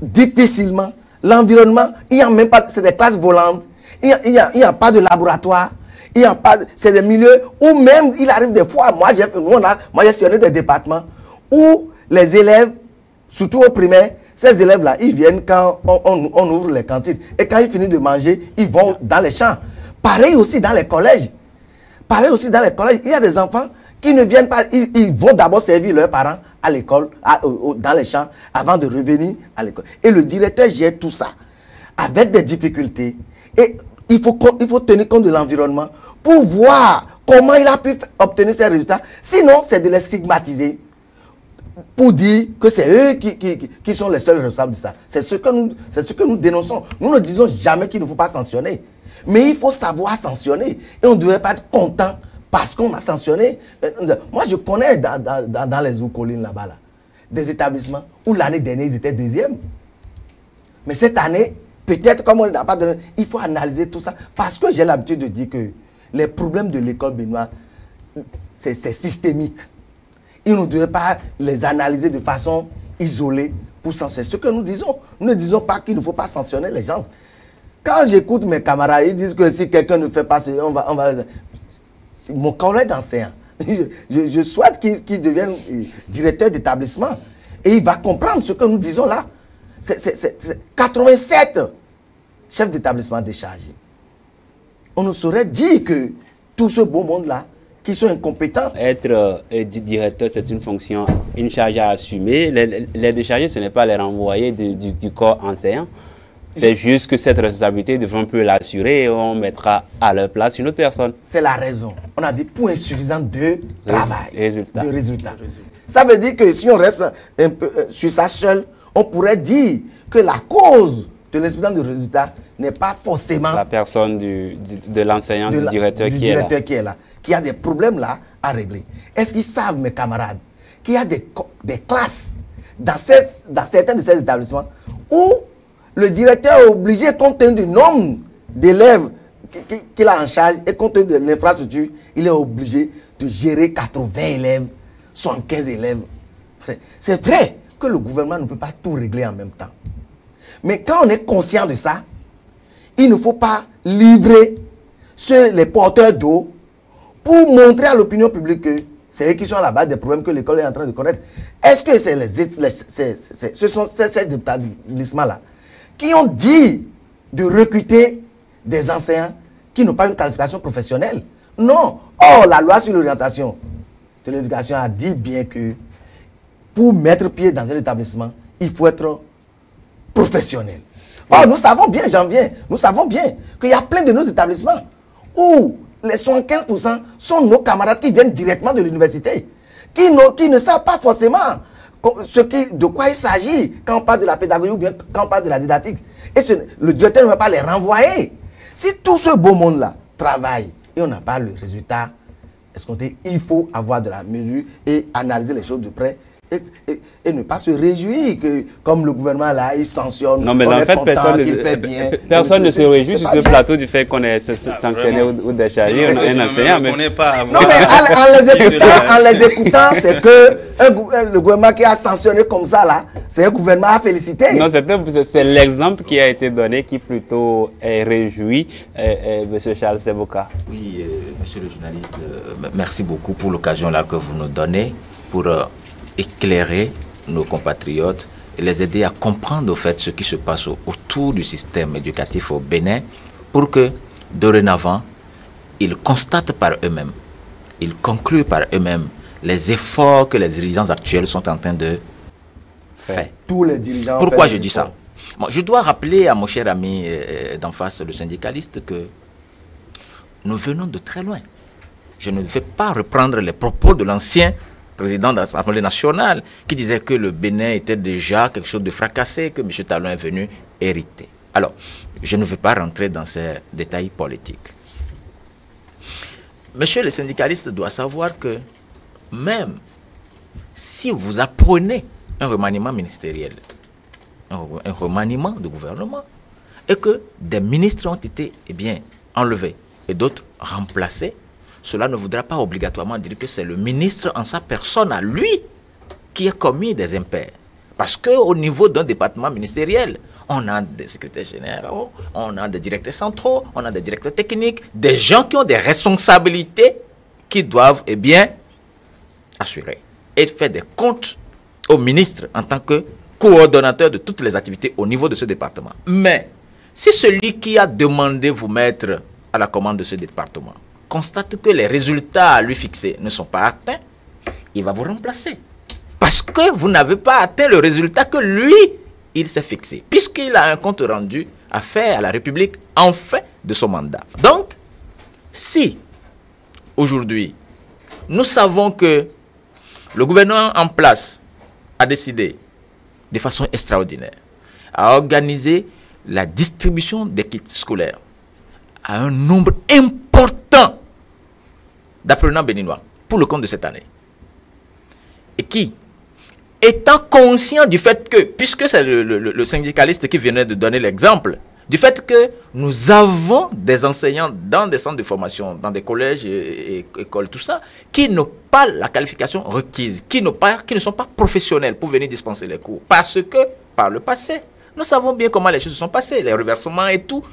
S15: difficilement l'environnement. Il n'y a même pas, c'est des classes volantes. Il n'y a pas de laboratoire. Il n'y a pas, c'est des milieux où même il arrive des fois, moi j'ai sillonné des départements où les élèves, surtout au primaire, ces élèves-là, ils viennent quand on ouvre les cantines. Et quand ils finissent de manger, ils vont dans les champs. Pareil aussi dans les collèges. Pareil aussi dans les collèges. Il y a des enfants qui ne viennent pas, ils vont d'abord servir leurs parents à l'école, dans les champs, avant de revenir à l'école. Et le directeur gère tout ça avec des difficultés. Et il faut tenir compte de l'environnement pour voir comment il a pu obtenir ces résultats. Sinon, c'est de les stigmatiser pour dire que c'est eux qui sont les seuls responsables de ça. C'est ce que nous dénonçons. Nous ne disons jamais qu'il ne faut pas sanctionner. Mais il faut savoir sanctionner. Et on ne devrait pas être content parce qu'on a sanctionné. Moi, je connais dans les collines là-bas, des établissements où l'année dernière, ils étaient deuxième. Mais cette année, peut-être comme on n'a pas donné, il faut analyser tout ça. Parce que j'ai l'habitude de dire que les problèmes de l'école béninoise, c'est systémique. Ils ne devraient pas les analyser de façon isolée pour sanctionner. C'est ce que nous disons. Nous ne disons pas qu'il ne faut pas sanctionner les gens. Quand j'écoute mes camarades, ils disent que si quelqu'un ne fait pas ce, on va mon collègue enseignant, je souhaite qu'il devienne directeur d'établissement. Et il va comprendre ce que nous disons là. C'est 87 chefs d'établissement déchargés. On nous saurait dire que tout ce beau monde-là, qui sont incompétents.
S1: Être directeur, c'est une fonction, une charge à assumer. Les décharger, ce n'est pas les renvoyer du corps enseignant. C'est juste que cette responsabilité, devant plus l'assurer et on mettra à leur place une autre personne.
S15: C'est la raison. On a dit pour insuffisant de travail,
S1: de
S15: résultats. Ça veut dire que si on reste un peu sur ça seul, on pourrait dire que la cause de l'insuffisance de résultats n'est pas forcément
S1: la personne de l'enseignant, du directeur qui est là.
S15: Qui a des problèmes là à régler. Est-ce qu'ils savent, mes camarades, qu'il y a des classes dans certains de ces établissements où le directeur est obligé, compte tenu du nombre d'élèves qu'il a en charge et compte tenu de l'infrastructure, il est obligé de gérer 80 élèves, 75 élèves. C'est vrai que le gouvernement ne peut pas tout régler en même temps. Mais quand on est conscient de ça, il ne faut pas livrer les porteurs d'eau pour montrer à l'opinion publique que c'est eux qui sont à la base des problèmes que l'école est en train de connaître. Est-ce que ce sont ces établissements-là qui ont dit de recruter des enseignants qui n'ont pas une qualification professionnelle? Non. Or, la loi sur l'orientation de l'éducation a dit bien que pour mettre pied dans un établissement, il faut être professionnel. Or, nous savons bien, nous savons bien qu'il y a plein de nos établissements où les 75% sont nos camarades qui viennent directement de l'université, qui ne savent pas forcément de quoi il s'agit quand on parle de la pédagogie ou bien quand on parle de la didactique. Et le directeur ne va pas les renvoyer. Si tout ce beau monde-là travaille et on n'a pas le résultat escompté, il faut avoir de la mesure et analyser les choses de près. Et ne pas se réjouir que, comme le gouvernement là, il sanctionne.
S1: Non, mais en fait, personne ne se réjouit sur ce plateau du fait qu'on est sanctionné ou déchargé un enseignant.
S15: Non, mais en les écoutant, c'est que le gouvernement qui a sanctionné comme ça là, c'est un gouvernement à féliciter.
S1: Non, c'est l'exemple qui a été donné qui plutôt réjouit M. Charles Seboka.
S14: Oui, monsieur le journaliste, merci beaucoup pour l'occasion là que vous nous donnez pour éclairer nos compatriotes et les aider à comprendre au fait ce qui se passe autour du système éducatif au Bénin pour que dorénavant ils constatent par eux-mêmes, ils concluent par eux-mêmes les efforts que les dirigeants actuels sont en train de faire.
S15: Tous les dirigeants.
S14: Pourquoi je dis ça? Bon, je dois rappeler à mon cher ami d'en face, le syndicaliste, que nous venons de très loin. Je ne vais pas reprendre les propos de l'ancien président de l'Assemblée nationale, qui disait que le Bénin était déjà quelque chose de fracassé, que M. Talon est venu hériter. Alors, je ne veux pas rentrer dans ces détails politiques. Monsieur le syndicaliste doit savoir que même si vous apprenez un remaniement ministériel, un remaniement de gouvernement, et que des ministres ont été enlevés et d'autres remplacés, cela ne voudra pas obligatoirement dire que c'est le ministre en sa personne à lui qui a commis des impairs. Parce qu'au niveau d'un département ministériel, on a des secrétaires généraux, on a des directeurs centraux, on a des directeurs techniques, des gens qui ont des responsabilités qui doivent assurer et faire des comptes au ministre en tant que coordonnateur de toutes les activités au niveau de ce département. Mais si celui qui a demandé vous mettre à la commande de ce département, constate que les résultats à lui fixés ne sont pas atteints, il va vous remplacer. Parce que vous n'avez pas atteint le résultat que lui, il s'est fixé. Puisqu'il a un compte rendu à faire à la République en fin de son mandat. Donc, si aujourd'hui, nous savons que le gouvernement en place a décidé de façon extraordinaire à organiser la distribution des kits scolaires à un nombre important d'apprenants béninois pour le compte de cette année. Et qui, étant conscient du fait que, puisque c'est le syndicaliste qui venait de donner l'exemple, du fait que nous avons des enseignants dans des centres de formation, dans des collèges et écoles, tout ça, qui n'ont pas la qualification requise, qui ne sont pas professionnels pour venir dispenser les cours. Parce que, par le passé, nous savons bien comment les choses se sont passées, les reversements et tout.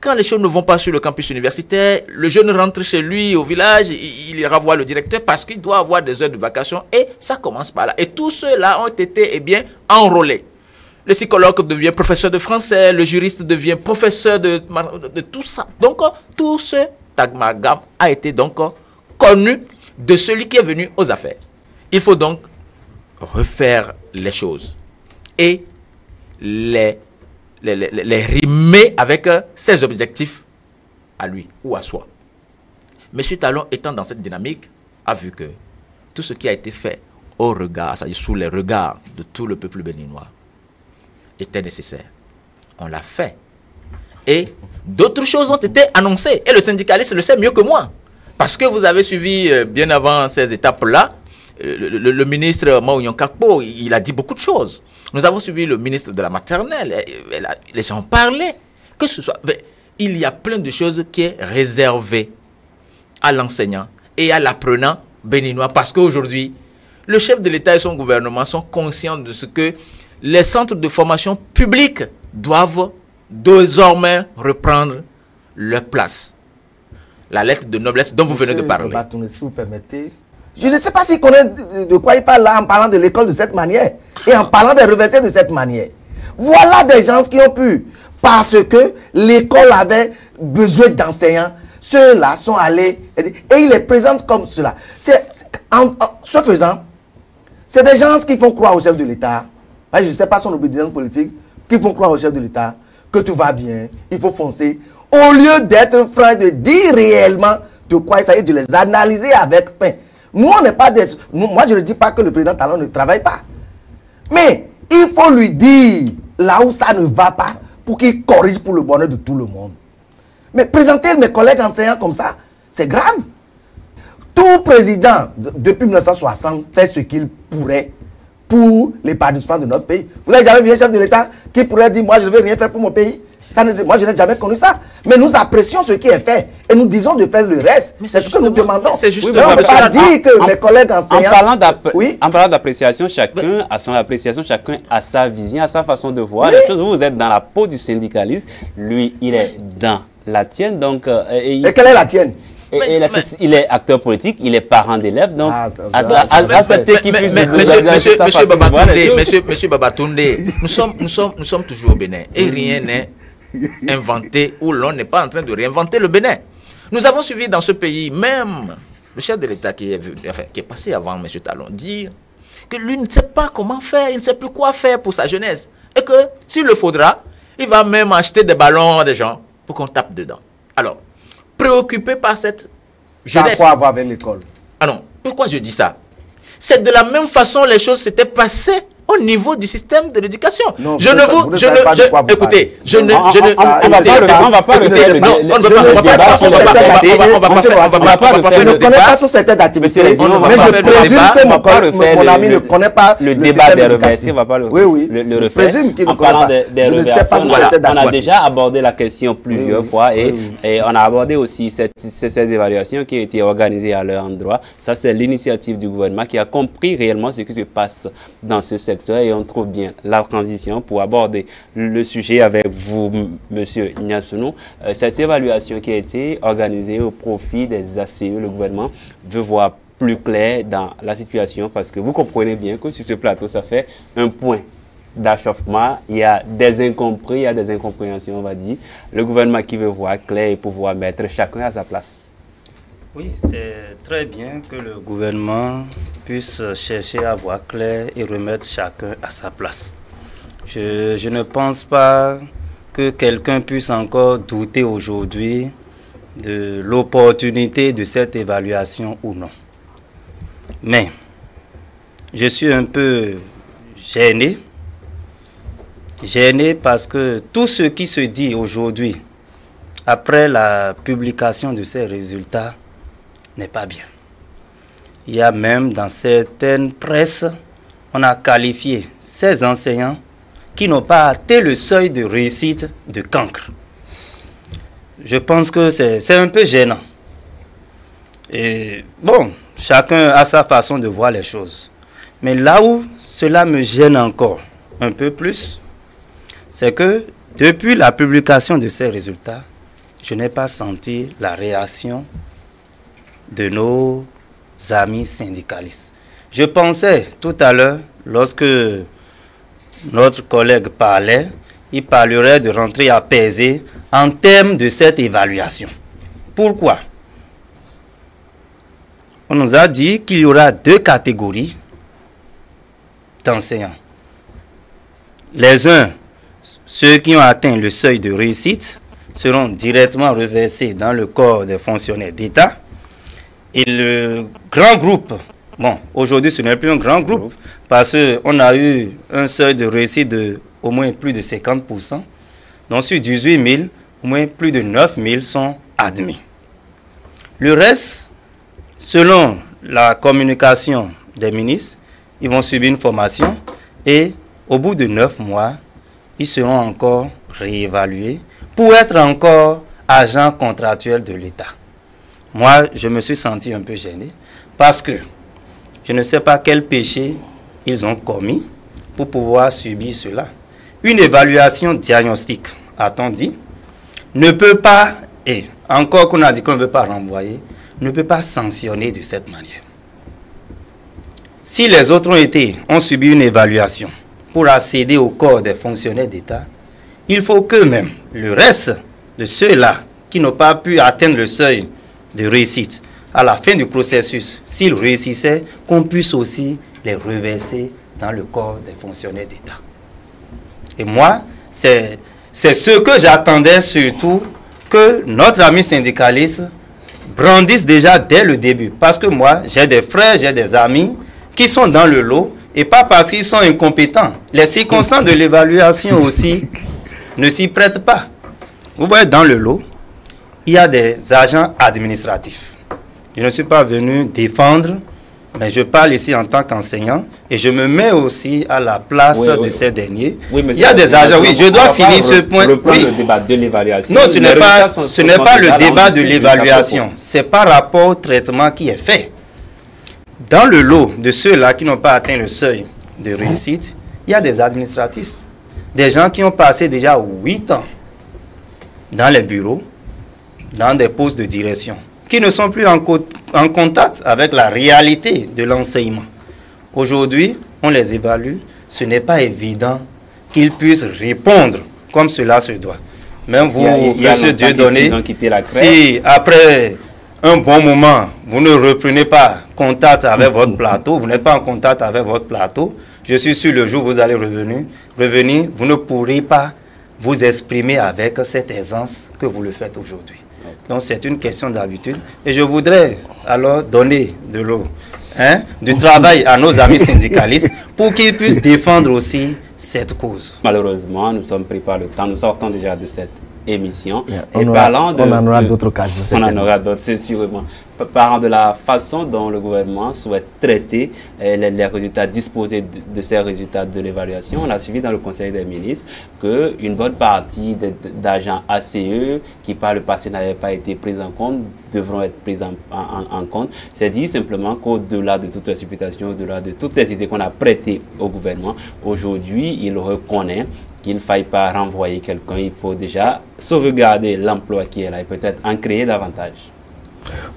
S14: Quand les choses ne vont pas sur le campus universitaire, le jeune rentre chez lui au village, il renvoie le directeur parce qu'il doit avoir des heures de vacation et ça commence par là. Et tous ceux-là ont été enrôlés. Le psychologue devient professeur de français, le juriste devient professeur de tout ça. Donc, tout ce amalgame a été donc connu de celui qui est venu aux affaires. Il faut donc refaire les choses et les rimer avec ses objectifs à lui ou à soi. M. Talon, étant dans cette dynamique, a vu que tout ce qui a été fait au regard, c'est-à-dire sous les regards de tout le peuple béninois, était nécessaire. On l'a fait. Et d'autres choses ont été annoncées. Et le syndicaliste le sait mieux que moi. Parce que vous avez suivi bien avant ces étapes-là, le ministre Maounion Kakpo, il a dit beaucoup de choses. Nous avons suivi le ministre de la maternelle. Les gens parlaient. Que ce soit. Il y a plein de choses qui est réservé à l'enseignant et à l'apprenant béninois. Parce qu'aujourd'hui, le chef de l'État et son gouvernement sont conscients de ce que les centres de formation publics doivent désormais reprendre leur place. La lettre de noblesse dont vous venez de parler.
S15: Si vous permettez, je ne sais pas s'il connaît de quoi il parle là en parlant de l'école de cette manière et en parlant des reversés de cette manière. Voilà des gens qui ont pu, parce que l'école avait besoin d'enseignants, ceux-là sont allés et ils les présentent comme cela. Ce faisant, c'est des gens qui font croire au chef de l'État, je ne sais pas son obédience politique, qui font croire au chef de l'État que tout va bien, il faut foncer, au lieu d'être franc, de dire réellement de quoi il s'agit, de les analyser avec fin. Nous, on n'est pas des... Moi, je ne dis pas que le président Talon ne travaille pas. Mais il faut lui dire là où ça ne va pas pour qu'il corrige pour le bonheur de tout le monde. Mais présenter mes collègues enseignants comme ça, c'est grave. Tout président, depuis 1960, fait ce qu'il pourrait pour l'épanouissement de notre pays. Vous n'avez jamais vu un chef de l'État qui pourrait dire « Moi, je ne veux rien faire pour mon pays ». Moi, je n'ai jamais connu ça. Mais nous apprécions ce qui est fait et nous disons de faire le reste. C'est ce que nous demandons.
S1: C'est juste
S15: on ne peut pas dire que mes collègues enseignants...
S1: En parlant d'appréciation, chacun a son appréciation, chacun a sa vision, a sa façon de voir les choses. Vous êtes dans la peau du syndicaliste. Lui, il est dans la tienne. Donc,
S15: et quelle est la tienne?
S1: Il est acteur politique, il est parent d'élèves, donc accepter qu'il puisse...
S14: Monsieur Babatunde, nous sommes toujours au Bénin et rien n'est inventé ou l'on n'est pas en train de réinventer le Bénin. Nous avons suivi dans ce pays, même le chef de l'État qui est passé avant M. Talon, dire que lui ne sait pas comment faire, il ne sait plus quoi faire pour sa jeunesse. Et que s'il le faudra, il va même acheter des ballons à des gens pour qu'on tape dedans. Alors, préoccupé par cette jeunesse.
S15: Ça a quoi à voir avec l'école?
S14: Ah non, pourquoi je dis ça? C'est de la même façon les choses s'étaient passées au niveau du système de l'éducation. Je ne vous... Écoutez, je ne... On ne va pas refaire le débat. On
S15: ne connaît pas sur cette activité. Mais je présume que mon ami ne connaît pas
S1: le débat des reversés. On ne va pas le refaire.
S15: Je présume qu'il ne
S1: connaît pas.
S15: Je ne sais pas sur cette activité.
S1: On a déjà abordé la question plusieurs fois et on a abordé aussi ces évaluations qui ont été organisées à leur endroit. Ça, c'est l'initiative du gouvernement qui a compris réellement ce qui se passe dans ce secteur. Et on trouve bien la transition pour aborder le sujet avec vous, Monsieur Niasounou. Cette évaluation qui a été organisée au profit des ACE, le gouvernement veut voir plus clair dans la situation parce que vous comprenez bien que sur ce plateau, ça fait un point d'achoppement, il y a des incompris, il y a des incompréhensions, on va dire. Le gouvernement qui veut voir clair et pouvoir mettre chacun à sa place.
S16: Oui, c'est très bien que le gouvernement puisse chercher à voir clair et remettre chacun à sa place. Je ne pense pas que quelqu'un puisse encore douter aujourd'hui de l'opportunité de cette évaluation ou non. Mais je suis un peu gêné parce que tout ce qui se dit aujourd'hui, après la publication de ces résultats, n'est pas bien. Il y a même dans certaines presses, on a qualifié ces enseignants qui n'ont pas atteint le seuil de réussite de cancre. Je pense que c'est un peu gênant. Et bon, chacun a sa façon de voir les choses. Mais là où cela me gêne encore un peu plus, c'est que depuis la publication de ces résultats, je n'ai pas senti la réaction de nos amis syndicalistes. Je pensais tout à l'heure, lorsque notre collègue parlait, il parlerait de rentrée apaisée en termes de cette évaluation. Pourquoi? On nous a dit qu'il y aura 2 catégories d'enseignants. Les uns, ceux qui ont atteint le seuil de réussite, seront directement reversés dans le corps des fonctionnaires d'État. Et le grand groupe, bon, aujourd'hui ce n'est plus un grand groupe, parce qu'on a eu un seuil de réussite de au moins plus de 50%. Donc sur 18 000, au moins plus de 9 000 sont admis. Le reste, selon la communication des ministres, ils vont subir une formation et au bout de 9 mois, ils seront encore réévalués pour être encore agents contractuels de l'État. Moi, je me suis senti un peu gêné parce que je ne sais pas quel péché ils ont commis pour pouvoir subir cela. Une évaluation diagnostique, a-t-on dit, ne peut pas, et encore qu'on a dit qu'on ne veut pas renvoyer, ne peut pas sanctionner de cette manière. Si les autres ont subi une évaluation pour accéder au corps des fonctionnaires d'État, il faut que même le reste de ceux-là qui n'ont pas pu atteindre le seuil de réussite, à la fin du processus, s'ils réussissaient, qu'on puisse aussi les reverser dans le corps des fonctionnaires d'État. Et moi, c'est ce que j'attendais surtout que notre ami syndicaliste brandisse déjà dès le début. Parce que moi, j'ai des frères, j'ai des amis qui sont dans le lot et pas parce qu'ils sont incompétents. Les circonstances de l'évaluation aussi ne s'y prêtent pas. Vous voyez, dans le lot, il y a des agents administratifs. Je ne suis pas venu défendre, mais je parle ici en tant qu'enseignant et je me mets aussi à la place de ces derniers. Oui, il y a des agents, oui, je dois finir ce point.
S1: Oui. Le débat de l'évaluation.
S16: Non, ce n'est pas le débat de l'évaluation, c'est par rapport au traitement qui est fait. Dans le lot de ceux-là qui n'ont pas atteint le seuil de réussite, il y a des administratifs, des gens qui ont passé déjà 8 ans dans les bureaux, dans des postes de direction, qui ne sont plus en contact avec la réalité de l'enseignement. Aujourd'hui, on les évalue, ce n'est pas évident qu'ils puissent répondre comme cela se doit. Même vous, monsieur Dieudonné, si après un bon moment, vous ne reprenez pas contact avec votre plateau, vous n'êtes pas en contact avec votre plateau, je suis sûr le jour où vous allez revenir, vous ne pourrez pas vous exprimer avec cette aisance que vous le faites aujourd'hui. Donc c'est une question d'habitude. Et je voudrais alors donner de l'eau, du travail à nos amis syndicalistes pour qu'ils puissent défendre aussi cette cause.
S1: Malheureusement, nous sommes pris par le temps. Nous sortons déjà de cette émission.
S15: On en aura d'autres occasions.
S1: On en aura d'autres, c'est sûrement. Parlant de la façon dont le gouvernement souhaite traiter les résultats, disposer de ces résultats de l'évaluation, on a suivi dans le Conseil des ministres qu'une bonne partie d'agents ACE qui par le passé n'avaient pas été pris en compte devront être pris en compte. C'est dit simplement qu'au-delà de toutes les supputations, au-delà de toutes les idées qu'on a prêtées au gouvernement, aujourd'hui, il reconnaît qu'il ne faille pas renvoyer quelqu'un, il faut déjà sauvegarder l'emploi qui est là et peut-être en créer davantage.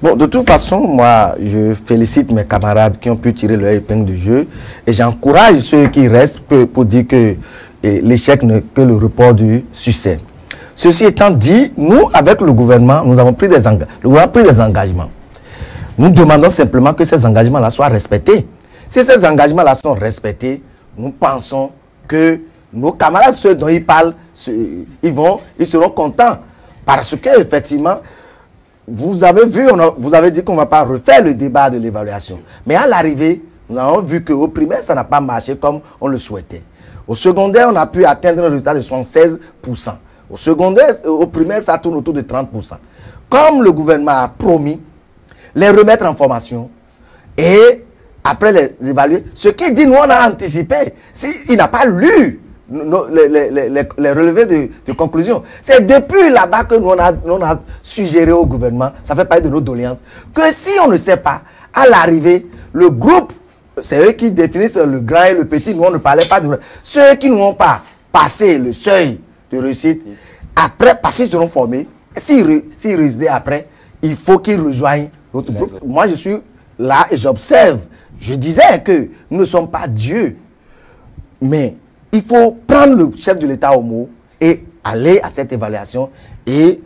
S15: Bon, de toute façon, moi, je félicite mes camarades qui ont pu tirer leur épingle du jeu et j'encourage ceux qui restent pour dire que l'échec n'est que le report du succès. Ceci étant dit, nous, avec le gouvernement, nous avons pris des engagements. Nous demandons simplement que ces engagements-là soient respectés. Si ces engagements-là sont respectés, nous pensons que nos camarades, ceux dont ils parlent, ils seront contents. Parce que, effectivement, vous avez vu, vous avez dit qu'on ne va pas refaire le débat de l'évaluation. Mais à l'arrivée, nous avons vu qu'au primaire, ça n'a pas marché comme on le souhaitait. Au secondaire, on a pu atteindre un résultat de 76%. Au secondaire, au primaire, ça tourne autour de 30%. Comme le gouvernement a promis, les remettre en formation et après les évaluer, ce qu'il dit, nous on a anticipé. S'il n'a pas lu les relevés de conclusion, c'est depuis là-bas que nous on a suggéré au gouvernement, ça fait partie de nos doléances, que si on ne sait pas, à l'arrivée, le groupe, c'est eux qui définissent le grand et le petit, nous on ne parlait pas de... Ceux qui n'ont pas passé le seuil de réussite, après, parce qu'ils seront formés, s'ils réussissent après, il faut qu'ils rejoignent notre groupe. Moi, je suis là et j'observe. Je disais que nous ne sommes pas Dieu. Mais il faut prendre le chef de l'État au mot et aller à cette évaluation. Et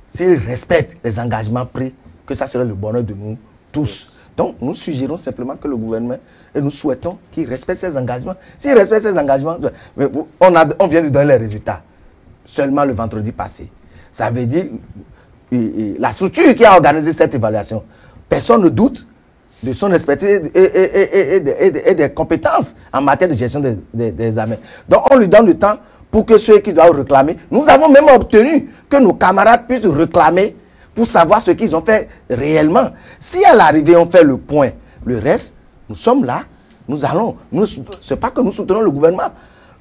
S15: s'il respecte les engagements pris, que ça serait le bonheur de nous tous. Donc, nous suggérons simplement que le gouvernement, et nous souhaitons qu'il respecte ses engagements. S'il respecte ses engagements, on vient de donner les résultats seulement le vendredi passé. Ça veut dire, la structure qui a organisé cette évaluation, personne ne doute de son expertise et des compétences en matière de gestion des examens. Donc, on lui donne le temps pour que ceux qui doivent réclamer, nous avons même obtenu que nos camarades puissent réclamer pour savoir ce qu'ils ont fait réellement. Si à l'arrivée, on fait le point, le reste, nous sommes là, nous allons, ce n'est pas que nous soutenons le gouvernement,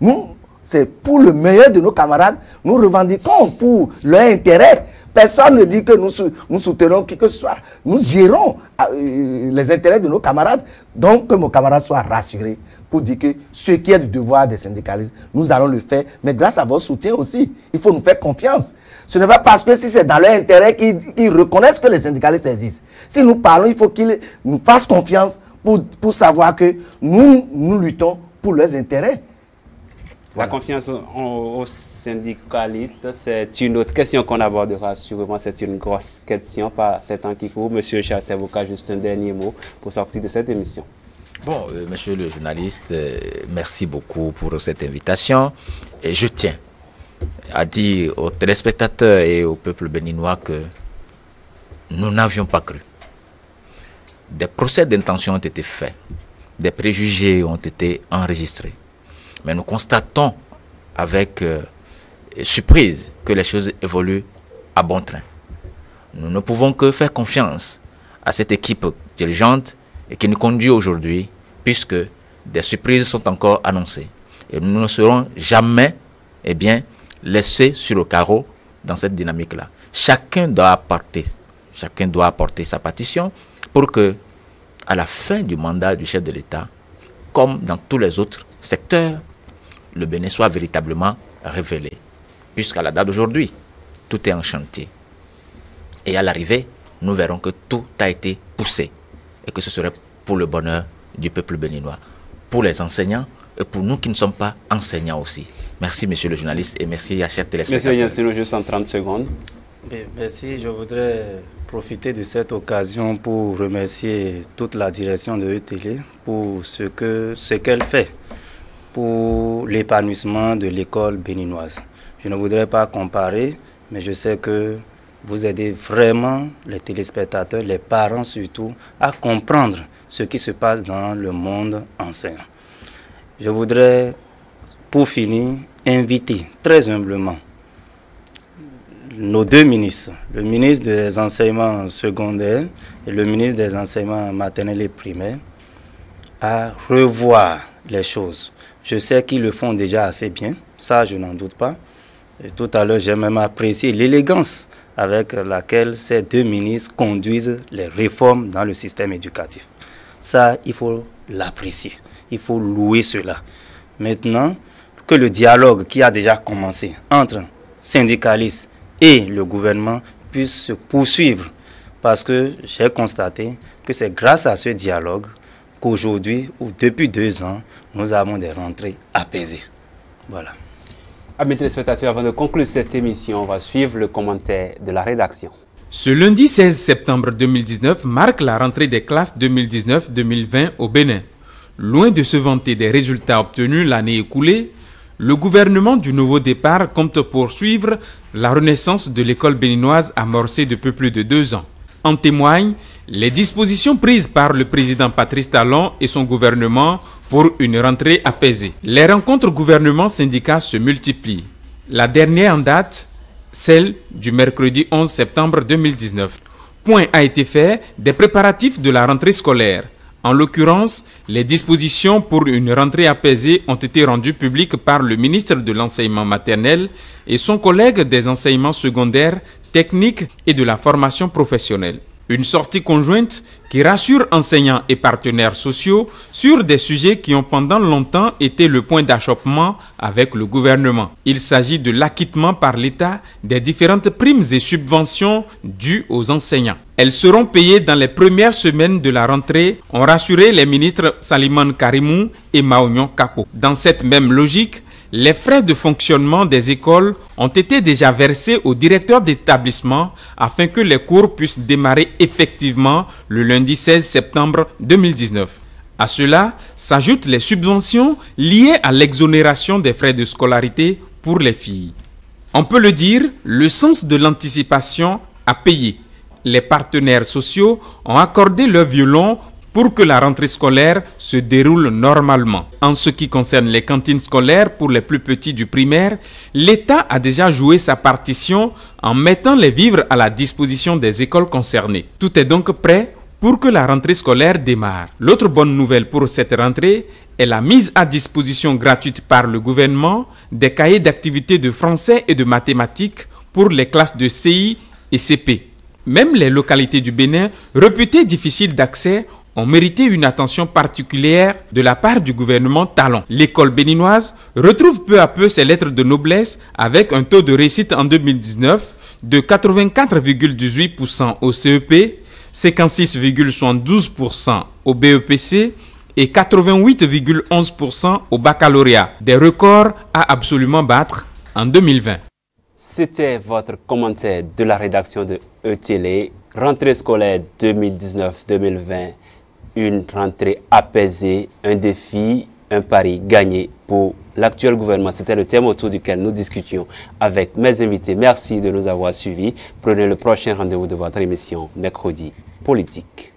S15: nous, c'est pour le meilleur de nos camarades, nous revendiquons pour leur intérêt. Personne ne dit que nous soutenons qui que ce soit. Nous gérons les intérêts de nos camarades. Donc, que nos camarades soient rassurés pour dire que ce qui est du devoir des syndicalistes, nous allons le faire. Mais grâce à votre soutien aussi, il faut nous faire confiance. Ce n'est pas parce que si c'est dans leur intérêt qu'ils reconnaissent que les syndicalistes existent. Si nous parlons, il faut qu'ils nous fassent confiance pour savoir que nous luttons pour leurs intérêts.
S1: La confiance aux syndicalistes, c'est une autre question qu'on abordera sûrement. C'est une grosse question par ces temps qui courent. Monsieur Charles Servoka, juste un dernier mot pour sortir de cette émission.
S14: Bon, monsieur le journaliste, merci beaucoup pour cette invitation. Et je tiens à dire aux téléspectateurs et au peuple béninois que nous n'avions pas cru. Des procès d'intention ont été faits, des préjugés ont été enregistrés. Mais nous constatons avec surprise que les choses évoluent à bon train. Nous ne pouvons que faire confiance à cette équipe dirigeante et qui nous conduit aujourd'hui, puisque des surprises sont encore annoncées. Et nous ne serons jamais laissés sur le carreau dans cette dynamique-là. Chacun doit apporter sa partition pour que, à la fin du mandat du chef de l'État, comme dans tous les autres secteurs, le Bénin soit véritablement révélé. Puisqu'à la date d'aujourd'hui, tout est en chantier. Et à l'arrivée, nous verrons que tout a été poussé. Et que ce serait pour le bonheur du peuple béninois. Pour les enseignants et pour nous qui ne sommes pas enseignants aussi. Merci, monsieur le journaliste, et merci à chers téléspectateurs.
S1: Monsieur Yansino, juste en 30 secondes.
S16: Merci, je voudrais profiter de cette occasion pour remercier toute la direction de ETélé pour ce qu'elle fait pour l'épanouissement de l'école béninoise. Je ne voudrais pas comparer, mais je sais que vous aidez vraiment les téléspectateurs, les parents surtout, à comprendre ce qui se passe dans le monde enseignant. Je voudrais, pour finir, inviter très humblement nos deux ministres, le ministre des enseignements secondaires et le ministre des enseignements maternels et primaires, à revoir les choses. Je sais qu'ils le font déjà assez bien, ça je n'en doute pas. Et tout à l'heure, j'ai même apprécié l'élégance avec laquelle ces deux ministres conduisent les réformes dans le système éducatif. Ça, il faut l'apprécier, il faut louer cela. Maintenant, que le dialogue qui a déjà commencé entre syndicalistes et le gouvernement puisse se poursuivre parce que j'ai constaté que c'est grâce à ce dialogue qu'aujourd'hui, ou depuis 2 ans, nous avons des rentrées apaisées. Voilà.
S1: Amis téléspectateurs, avant de conclure cette émission, on va suivre le commentaire de la rédaction.
S17: Ce lundi 16 septembre 2019 marque la rentrée des classes 2019-2020 au Bénin. Loin de se vanter des résultats obtenus l'année écoulée, le gouvernement du nouveau départ compte poursuivre la renaissance de l'école béninoise amorcée depuis plus de 2 ans. En témoignent les dispositions prises par le président Patrice Talon et son gouvernement pour une rentrée apaisée. Les rencontres gouvernement-syndicats se multiplient. La dernière en date, celle du mercredi 11 septembre 2019. Point a été fait des préparatifs de la rentrée scolaire. En l'occurrence, les dispositions pour une rentrée apaisée ont été rendues publiques par le ministre de l'Enseignement maternel et son collègue des enseignements secondaires, techniques et de la formation professionnelle. Une sortie conjointe qui rassure enseignants et partenaires sociaux sur des sujets qui ont pendant longtemps été le point d'achoppement avec le gouvernement. Il s'agit de l'acquittement par l'État des différentes primes et subventions dues aux enseignants. Elles seront payées dans les premières semaines de la rentrée, ont rassuré les ministres Salimane Karimou et Maounion Kapo. Dans cette même logique, les frais de fonctionnement des écoles ont été déjà versés aux directeurs d'établissement afin que les cours puissent démarrer effectivement le lundi 16 septembre 2019. À cela s'ajoutent les subventions liées à l'exonération des frais de scolarité pour les filles. On peut le dire, le sens de l'anticipation a payé. Les partenaires sociaux ont accordé leur violon pour que la rentrée scolaire se déroule normalement. En ce qui concerne les cantines scolaires pour les plus petits du primaire, l'État a déjà joué sa partition en mettant les vivres à la disposition des écoles concernées. Tout est donc prêt pour que la rentrée scolaire démarre. L'autre bonne nouvelle pour cette rentrée est la mise à disposition gratuite par le gouvernement des cahiers d'activités de français et de mathématiques pour les classes de CI et CP. Même les localités du Bénin, réputées difficiles d'accès, ont mérité une attention particulière de la part du gouvernement Talon. L'école béninoise retrouve peu à peu ses lettres de noblesse avec un taux de réussite en 2019 de 84,18% au CEP, 56,72% au BEPC et 88,11% au baccalauréat. Des records à absolument battre en 2020.
S1: C'était votre commentaire de la rédaction de E-Télé. Rentrée scolaire 2019-2020. Une rentrée apaisée, un défi, un pari gagné pour l'actuel gouvernement. C'était le thème autour duquel nous discutions avec mes invités. Merci de nous avoir suivis. Prenez le prochain rendez-vous de votre émission Mercredi Politique.